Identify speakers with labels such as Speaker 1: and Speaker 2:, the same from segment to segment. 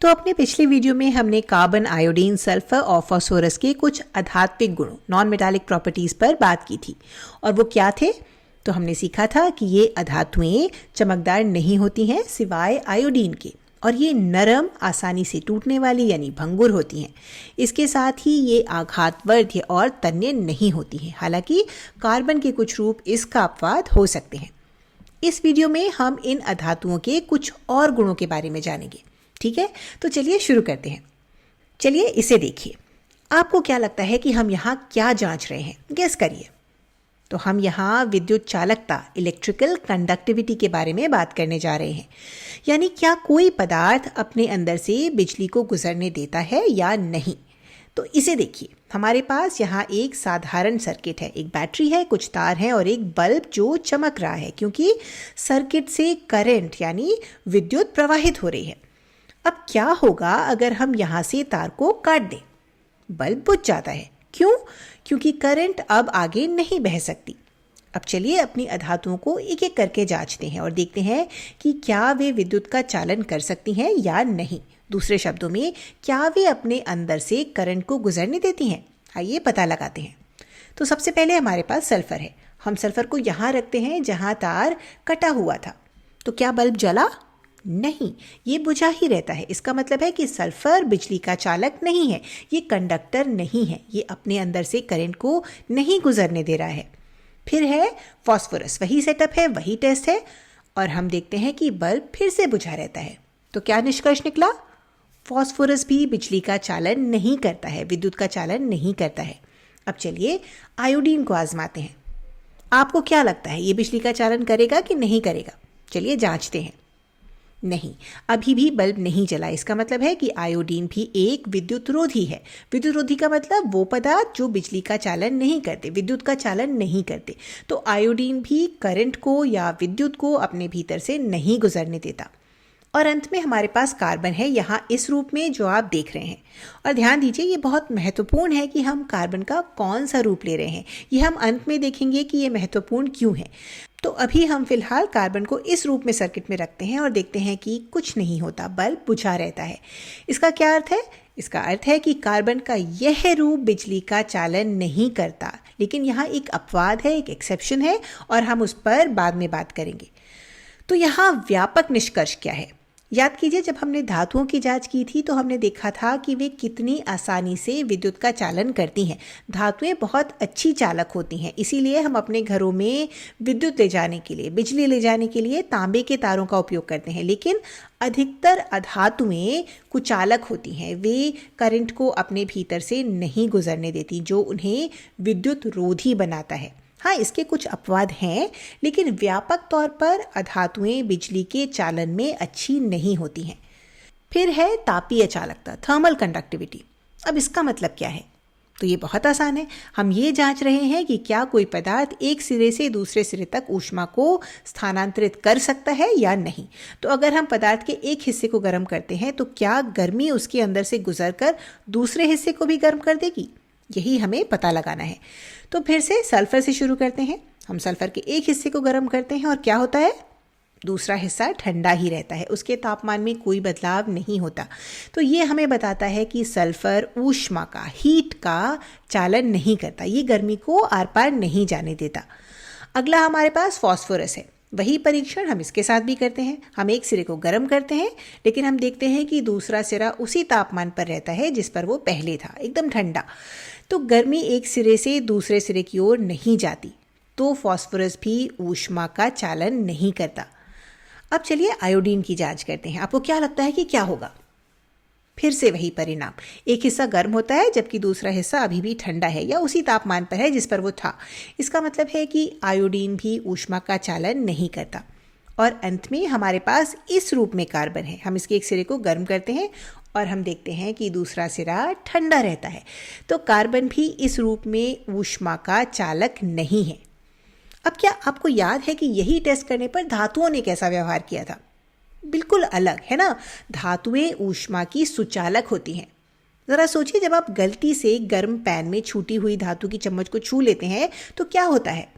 Speaker 1: तो अपने पिछले वीडियो में हमने कार्बन, आयोडीन, सल्फर और फास्फोरस के कुछ आध्यात्मिक गुणों, नॉन मेटालिक प्रॉपर्टीज पर बात की थी। और वो क्या थे? तो हमने सीखा था कि ये अधातुएं चमकदार नहीं होती हैं सिवाय आयोडीन के, और ये नरम, आसानी से टूटने वाली यानी भंगुर होती हैं। इसके साथ ही ये आघातवर्ध्य और तन्य नहीं होती हैं। हालांकि कार्बन के कुछ रूप इसका अपवाद हो सकते हैं। इस वीडियो में हम इन अधातुओं के कुछ और गुणों के बारे में जानेंगे। ठीक है, तो चलिए शुरू करते हैं। चलिए इसे देखिए। आपको क्या लगता है कि हम यहाँ क्या जांच रहे हैं? गेस करिए। तो हम यहाँ विद्युत चालकता, इलेक्ट्रिकल कंडक्टिविटी के बारे में बात करने जा रहे हैं। यानी क्या कोई पदार्थ अपने अंदर से बिजली को गुजरने देता है या नहीं। तो इसे देखिए, हमारे पास यहाँ एक साधारण सर्किट है। एक बैटरी है, कुछ तार हैं और एक बल्ब जो चमक रहा है, क्योंकि सर्किट से करंट यानी विद्युत प्रवाहित हो रही है। अब क्या होगा अगर हम यहाँ से तार को काट दें? बल्ब बुझ जाता है। क्यों? क्योंकि करंट अब आगे नहीं बह सकती। अब चलिए अपनी अधातुओं को एक एक करके जांचते हैं और देखते हैं कि क्या वे विद्युत का चालन कर सकती हैं या नहीं। दूसरे शब्दों में, क्या वे अपने अंदर से करंट को गुजरने देती हैं? आइए पता लगाते हैं। तो सबसे पहले हमारे पास सल्फर है। हम सल्फर को यहाँ रखते हैं जहाँ तार कटा हुआ था। तो क्या बल्ब जला? नहीं, ये बुझा ही रहता है। इसका मतलब है कि सल्फर बिजली का चालक नहीं है, ये कंडक्टर नहीं है, ये अपने अंदर से करंट को नहीं गुजरने दे रहा है। फिर है फास्फोरस। वही सेटअप है, वही टेस्ट है, और हम देखते हैं कि बल्ब फिर से बुझा रहता है। तो क्या निष्कर्ष निकला? फास्फोरस भी बिजली का चालन नहीं करता है, विद्युत का चालन नहीं करता है। अब चलिए आयोडीन को आजमाते हैं। आपको क्या लगता है, ये बिजली का चालन करेगा कि नहीं करेगा? चलिए जांचते हैं। नहीं, अभी भी बल्ब नहीं जला। इसका मतलब है कि आयोडीन भी एक विद्युतरोधी है। विद्युतरोधी का मतलब वो पदार्थ जो बिजली का चालन नहीं करते, विद्युत का चालन नहीं करते। तो आयोडीन भी करंट को या विद्युत को अपने भीतर से नहीं गुजरने देता। और अंत में हमारे पास कार्बन है, यहाँ इस रूप में जो आप देख रहे हैं। और ध्यान दीजिए, ये बहुत महत्वपूर्ण है कि हम कार्बन का कौन सा रूप ले रहे हैं। ये हम अंत में देखेंगे कि ये महत्वपूर्ण क्यों है। तो अभी हम फिलहाल कार्बन को इस रूप में सर्किट में रखते हैं और देखते हैं कि कुछ नहीं होता, बल्ब बुझा रहता है। इसका क्या अर्थ है? इसका अर्थ है कि कार्बन का यह रूप बिजली का चालन नहीं करता। लेकिन यहाँ एक अपवाद है, एक एक्सेप्शन है, और हम उस पर बाद में बात करेंगे। तो यहाँ व्यापक निष्कर्ष क्या है? याद कीजिए, जब हमने धातुओं की जांच की थी तो हमने देखा था कि वे कितनी आसानी से विद्युत का चालन करती हैं। धातुएं बहुत अच्छी चालक होती हैं, इसीलिए हम अपने घरों में विद्युत ले जाने के लिए, बिजली ले जाने के लिए तांबे के तारों का उपयोग करते हैं। लेकिन अधिकतर अधातुएं कुचालक होती हैं, वे करंट को अपने भीतर से नहीं गुजरने देती, जो उन्हें विद्युत रोधी बनाता है। हाँ, इसके कुछ अपवाद हैं, लेकिन व्यापक तौर पर अधातुएं बिजली के चालन में अच्छी नहीं होती हैं। फिर है तापीय चालकता, थर्मल कंडक्टिविटी। अब इसका मतलब क्या है? तो ये बहुत आसान है। हम ये जांच रहे हैं कि क्या कोई पदार्थ एक सिरे से दूसरे सिरे तक ऊष्मा को स्थानांतरित कर सकता है या नहीं। तो अगर हम पदार्थ के एक हिस्से को गर्म करते हैं तो क्या गर्मी उसके अंदर से गुजरकर दूसरे हिस्से को भी गर्म कर देगी? यही हमें पता लगाना है। तो फिर से सल्फर से शुरू करते हैं। हम सल्फर के एक हिस्से को गर्म करते हैं और क्या होता है? दूसरा हिस्सा ठंडा ही रहता है, उसके तापमान में कोई बदलाव नहीं होता। तो ये हमें बताता है कि सल्फर ऊष्मा का, हीट का चालन नहीं करता, ये गर्मी को आर पार नहीं जाने देता। अगला हमारे पास फास्फोरस है। वही परीक्षण हम इसके साथ भी करते हैं। हम एक सिरे को गर्म करते हैं, लेकिन हम देखते हैं कि दूसरा सिरा उसी तापमान पर रहता है जिस पर वो पहले था, एकदम ठंडा। तो गर्मी एक सिरे से दूसरे सिरे की ओर नहीं जाती, तो फास्फोरस भी ऊष्मा का चालन नहीं करता। अब चलिए आयोडीन की जांच करते हैं। आपको क्या लगता है कि क्या होगा? फिर से वही परिणाम। एक हिस्सा गर्म होता है जबकि दूसरा हिस्सा अभी भी ठंडा है या उसी तापमान पर है जिस पर वो था। इसका मतलब है कि आयोडीन भी ऊष्मा का चालन नहीं करता। और अंत में हमारे पास इस रूप में कार्बन है। हम इसके एक सिरे को गर्म करते हैं और हम देखते हैं कि दूसरा सिरा ठंडा रहता है। तो कार्बन भी इस रूप में ऊष्मा का चालक नहीं है। अब क्या आपको याद है कि यही टेस्ट करने पर धातुओं ने कैसा व्यवहार किया था? बिल्कुल अलग, है ना? धातुएं ऊष्मा की सुचालक होती हैं। ज़रा सोचिए, जब आप गलती से गर्म पैन में छूटी हुई धातु की चम्मच को छू लेते हैं तो क्या होता है?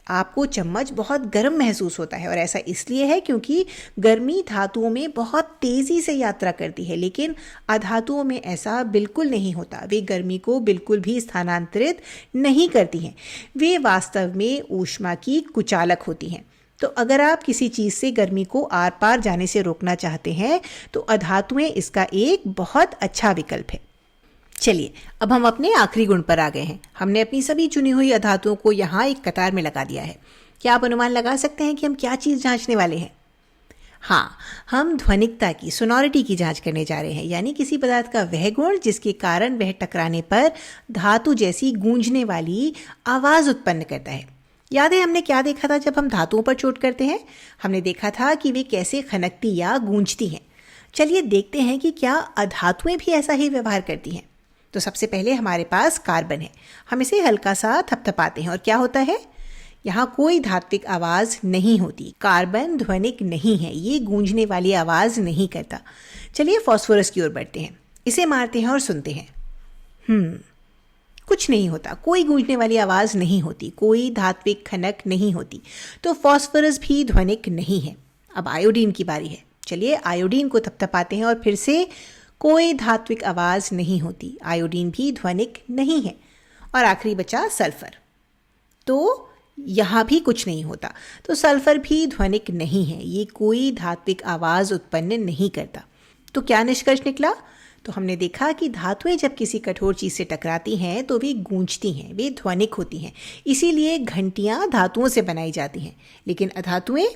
Speaker 1: आपको चम्मच बहुत गर्म महसूस होता है और ऐसा इसलिए है क्योंकि गर्मी धातुओं में बहुत तेज़ी से यात्रा करती है, लेकिन अधातुओं में ऐसा बिल्कुल नहीं होता। वे गर्मी को बिल्कुल भी स्थानांतरित नहीं करती हैं, वे वास्तव में ऊष्मा की कुचालक होती हैं। तो अगर आप किसी चीज़ से गर्मी को आर पार जाने से रोकना चाहते हैं तो अधातुएं इसका एक बहुत अच्छा विकल्प है। चलिए अब हम अपने आखिरी गुण पर आ गए हैं। हमने अपनी सभी चुनी हुई अधातुओं को यहाँ एक कतार में लगा दिया है। क्या आप अनुमान लगा सकते हैं कि हम क्या चीज़ जांचने वाले हैं? हाँ, हम ध्वनिकता की, सोनोरिटी की जांच करने जा रहे हैं, यानी किसी पदार्थ का वह गुण जिसके कारण वह टकराने पर धातु जैसी गूंजने वाली आवाज़ उत्पन्न करता है। याद है हमने क्या देखा था जब हम धातुओं पर चोट करते हैं? हमने देखा था कि वे कैसे खनकती या गूंजती हैं। चलिए देखते हैं कि क्या अधातुएं भी ऐसा ही व्यवहार करती हैं। तो सबसे पहले हमारे पास कार्बन है। हम इसे हल्का सा थपथपाते हैं और क्या होता है? यहाँ कोई धात्विक आवाज़ नहीं होती। कार्बन ध्वनिक नहीं है, ये गूंजने वाली आवाज़ नहीं करता। चलिए फॉस्फोरस की ओर बढ़ते हैं, इसे मारते हैं और सुनते हैं। कुछ नहीं होता, कोई गूंजने वाली आवाज़ नहीं होती, कोई धात्विक खनक नहीं होती। तो फॉस्फोरस भी ध्वनिक नहीं है। अब आयोडीन की बारी है। चलिए आयोडीन को थपथपाते हैं और फिर से कोई धात्विक आवाज़ नहीं होती, आयोडीन भी ध्वनिक नहीं है। और आखिरी बचा सल्फर, तो यहाँ भी कुछ नहीं होता, तो सल्फर भी ध्वनिक नहीं है, ये कोई धात्विक आवाज़ उत्पन्न नहीं करता। तो क्या निष्कर्ष निकला? तो हमने देखा कि धातुएं जब किसी कठोर चीज़ से टकराती हैं तो वे गूंजती हैं, वे ध्वनिक होती हैं। इसीलिए घंटियाँ धातुओं से बनाई जाती हैं, लेकिन अधातुएं,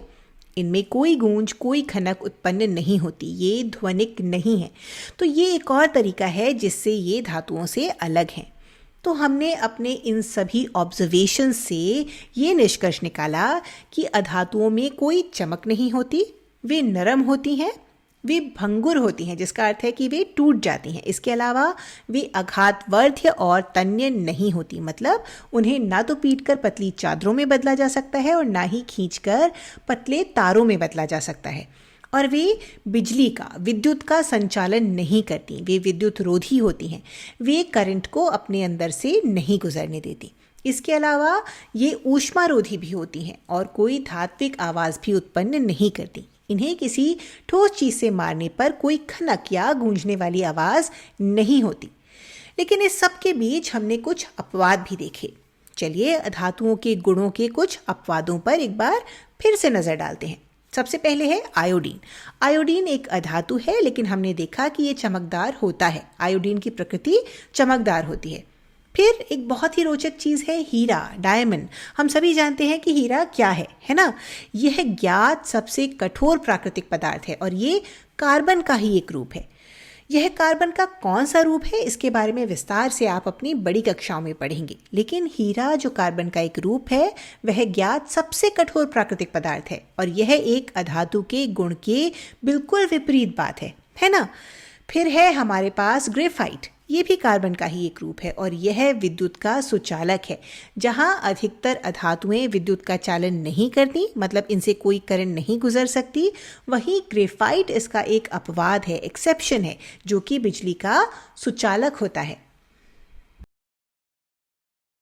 Speaker 1: इनमें कोई गूंज, कोई खनक उत्पन्न नहीं होती, ये ध्वनिक नहीं है। तो ये एक और तरीका है जिससे ये धातुओं से अलग हैं। तो हमने अपने इन सभी ऑब्जर्वेशन से ये निष्कर्ष निकाला कि अधातुओं में कोई चमक नहीं होती, वे नरम होती हैं, वे भंगुर होती हैं, जिसका अर्थ है कि वे टूट जाती हैं। इसके अलावा वे आघातवर्ध्य और तन्य नहीं होती, मतलब उन्हें ना तो पीटकर पतली चादरों में बदला जा सकता है और ना ही खींचकर पतले तारों में बदला जा सकता है। और वे बिजली का, विद्युत का संचालन नहीं करती, वे विद्युत रोधी होती हैं, वे करंट को अपने अंदर से नहीं गुजरने देती। इसके अलावा ये ऊष्मारोधी भी होती हैं और कोई धात्विक आवाज़ भी उत्पन्न नहीं करती। इन्हें किसी ठोस चीज़ से मारने पर कोई खनक या गूंजने वाली आवाज़ नहीं होती। लेकिन इस सब के बीच हमने कुछ अपवाद भी देखे। चलिए धातुओं के गुणों के कुछ अपवादों पर एक बार फिर से नज़र डालते हैं। सबसे पहले है आयोडीन। आयोडीन एक अधातु है, लेकिन हमने देखा कि ये चमकदार होता है। आयोडीन की प्रकृति चमकदार होती है। फिर एक बहुत ही रोचक चीज़ है हीरा, डायमंड। हम सभी जानते हैं कि हीरा क्या है ना? यह ज्ञात सबसे कठोर प्राकृतिक पदार्थ है और ये कार्बन का ही एक रूप है। यह कार्बन का कौन सा रूप है, इसके बारे में विस्तार से आप अपनी बड़ी कक्षाओं में पढ़ेंगे। लेकिन हीरा जो कार्बन का एक रूप है, वह ज्ञात सबसे कठोर प्राकृतिक पदार्थ है और यह एक अधातु के गुण के बिल्कुल विपरीत बात है ना? फिर है हमारे पास ग्रेफाइट। ये भी कार्बन का ही एक रूप है और यह विद्युत का सुचालक है। जहां अधिकतर अधातुएं विद्युत का चालन नहीं करती, मतलब इनसे कोई करंट नहीं गुजर सकती, वहीं ग्रेफाइट इसका एक अपवाद है, एक्सेप्शन है, जो कि बिजली का सुचालक होता है।